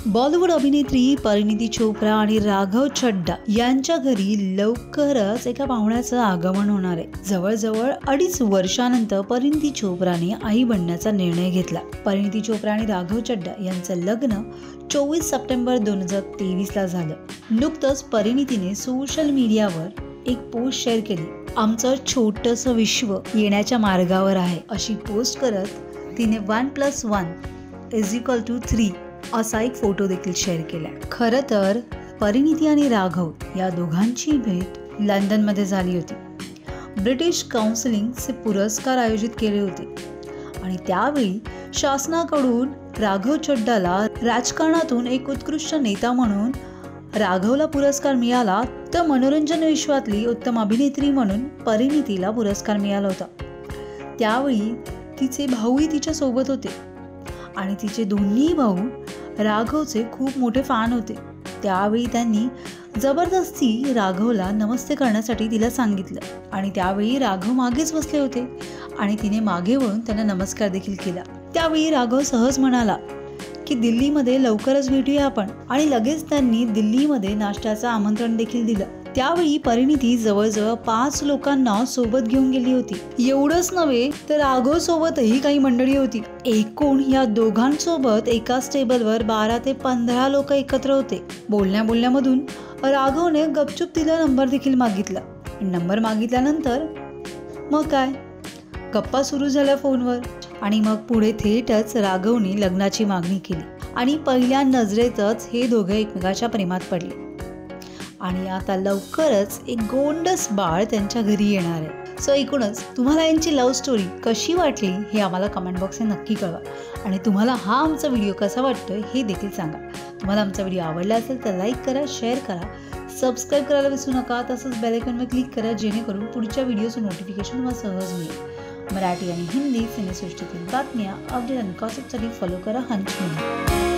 बॉलिवूड अभिनेत्री परिणीती चोप्रा आणि राघव चड्ढा यांच्या घरी लवकरच एका पाहुण्याचं आगमन होणार आहे। जवळजवळ 2.5 वर्षानंतर परिणीती चोप्राने आई बनण्याचा निर्णय घेतला। परिणीती चोप्रा आणि राघव चड्ढा यांचं लग्न 24 सप्टेंबर 2023 ला झालं। नुकतंच परिणीतीने सोशल मीडियावर एक पोस्ट शेअर केली। आमचं छोटंसं विश्व येण्याच्या मार्गावर आहे अशी पोस्ट करत तिने 1+1=3 असा एक फोटो देखील शेअर केला। खरं तर परिणीती आणि राघव या दोघांची भेट लंडनमध्ये झाली होती। ब्रिटिश काउन्सिलिंगचे पुरस्कार आयोजित केले होते आणि त्यावेळी शासनाकडून राघव चड्ढाला राजकारणातून एक उत्कृष्ट नेता म्हणून राघवला पुरस्कार मिळाला, तर मनोरंजन विश्वातली उत्तम अभिनेत्री म्हणून परिणीतीला पुरस्कार मिळाला होता। त्यावेळी तिचे भाऊही तिच्या सोबत होते आणि तिचे दोन्ही भाऊ राघवचे खूप मोठे फॅन होते। त्यावेळी त्यांनी जबरदस्ती राघवला नमस्ते करण्यासाठी तिला सांगितलं आणि त्यावेळी राघव मागेच बसले होते आणि तिने मागे वळून त्यांना नमस्कार देखील केला। त्यावेळी राघव सहज म्हणाला की दिल्लीमध्ये लवकरच भेटूया आपण, आणि लगेच त्यांनी दिल्लीमध्ये नाश्त्याचं आमंत्रण देखील दिलं। त्यावेळी परिणीती जवळजवळ 5 लोकांना सोबत घेऊन गेली होती। एवढंच नव्हे तर राघव सोबतही काही मंडळी होती। एकूण या दोघांसोबत एकाच टेबलवर 12 ते 15 लोक एकत्र होते। बोलण्यामधून राघवने गपचूप तिला नंबर देखील मागितला। नंबर मागितल्यानंतर मग काय, गप्पा सुरू झाल्या फोनवर आणि मग पुढे थेटच राघवने लग्नाची मागणी केली आणि पहिल्या नजरेतच हे दोघे एकमेकाच्या प्रेमात पडले आणि आता लवकरच एक गोंडस बाळ त्यांच्या घरी येणार आहे। सो एकूणच तुम्हाला यांची लव्ह स्टोरी कशी वाटली हे आम्हाला कमेंट बॉक्समध्ये नक्की कळवा आणि तुम्हाला हा आमचा व्हिडिओ कसा वाटतोय हे देखील सांगा। तुम्हाला आमचा व्हिडिओ आवडला असेल तर लाईक करा, शेअर करा, सबस्क्राईब करायला विसरू नका। तसंच बेल आयकॉनवर क्लिक करा जेणेकरून पुढच्या व्हिडिओचं नोटिफिकेशन तुम्हाला सहज मिळेल। मराठी आणि हिंदी सिनेसृष्टीतील बातम्या, अपडेट आणि गॉसिपसाठी फॉलो करा हंच मीडिया।